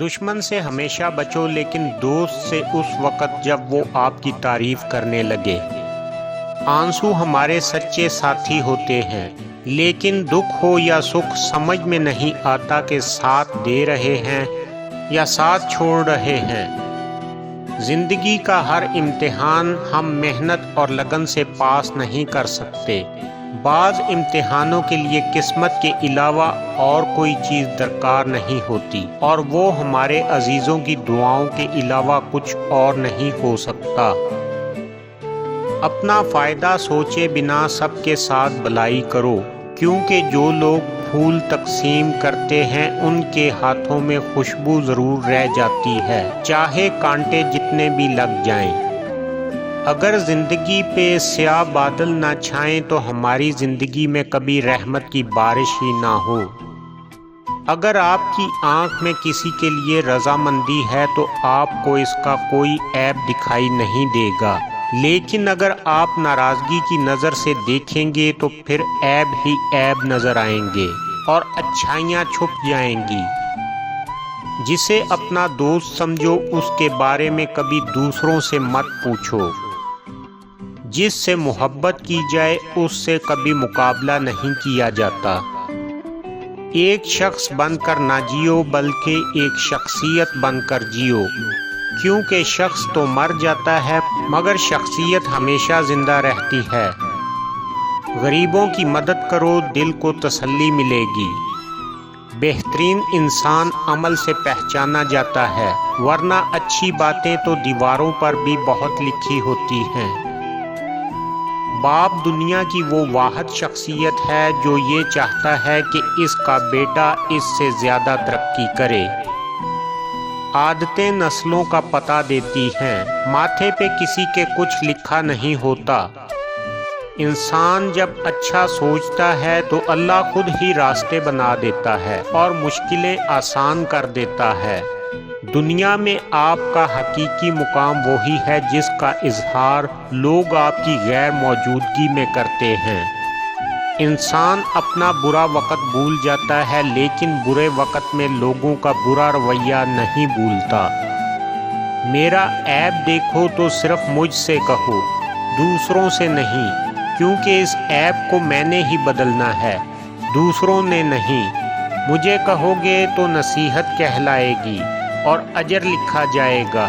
دشمن سے ہمیشہ بچو، لیکن دوست سے اس وقت جب وہ آپ کی تعریف کرنے لگے۔ آنسو ہمارے سچے ساتھی ہوتے ہیں، لیکن دکھ ہو یا سکھ سمجھ میں نہیں آتا کہ ساتھ دے رہے ہیں یا ساتھ چھوڑ رہے ہیں۔ زندگی کا ہر امتحان ہم محنت اور لگن سے پاس نہیں کر سکتے۔ بعض امتحانوں کے لیے قسمت کے علاوہ اور کوئی چیز درکار نہیں ہوتی، اور وہ ہمارے عزیزوں کی دعاؤں کے علاوہ کچھ اور نہیں ہو سکتا۔ اپنا فائدہ سوچے بنا سب کے ساتھ بھلائی کرو، کیونکہ جو لوگ پھول تقسیم کرتے ہیں ان کے ہاتھوں میں خوشبو ضرور رہ جاتی ہے، چاہے کانٹے جتنے بھی لگ جائیں۔ اگر زندگی پہ سیاہ بادل نہ چھائیں تو ہماری زندگی میں کبھی رحمت کی بارش ہی نہ ہو۔ اگر آپ کی آنکھ میں کسی کے لیے رضامندی ہے تو آپ کو اس کا کوئی عیب دکھائی نہیں دے گا، لیکن اگر آپ ناراضگی کی نظر سے دیکھیں گے تو پھر عیب ہی عیب نظر آئیں گے اور اچھائیاں چھپ جائیں گی۔ جسے اپنا دوست سمجھو اس کے بارے میں کبھی دوسروں سے مت پوچھو۔ جس سے محبت کی جائے اس سے کبھی مقابلہ نہیں کیا جاتا۔ ایک شخص بن کر نہ جیو بلکہ ایک شخصیت بن کر جیو، کیونکہ شخص تو مر جاتا ہے مگر شخصیت ہمیشہ زندہ رہتی ہے۔ غریبوں کی مدد کرو، دل کو تسلی ملے گی۔ بہترین انسان عمل سے پہچانا جاتا ہے، ورنہ اچھی باتیں تو دیواروں پر بھی بہت لکھی ہوتی ہیں۔ باپ دنیا کی وہ واحد شخصیت ہے جو یہ چاہتا ہے کہ اس کا بیٹا اس سے زیادہ ترقی کرے۔ عادتیں نسلوں کا پتہ دیتی ہیں، ماتھے پہ کسی کے کچھ لکھا نہیں ہوتا۔ انسان جب اچھا سوچتا ہے تو اللہ خود ہی راستے بنا دیتا ہے اور مشکلیں آسان کر دیتا ہے۔ دنیا میں آپ کا حقیقی مقام وہی ہے جس کا اظہار لوگ آپ کی غیر موجودگی میں کرتے ہیں۔ انسان اپنا برا وقت بھول جاتا ہے، لیکن برے وقت میں لوگوں کا برا رویہ نہیں بھولتا۔ میرا عیب دیکھو تو صرف مجھ سے کہو، دوسروں سے نہیں، کیونکہ اس عیب کو میں نے ہی بدلنا ہے، دوسروں نے نہیں۔ مجھے کہو گے تو نصیحت کہلائے گی اور اجر لکھا جائے گا،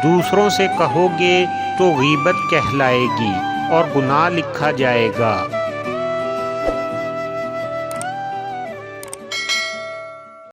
دوسروں سے کہو گے تو غیبت کہلائے گی اور گناہ لکھا جائے گا۔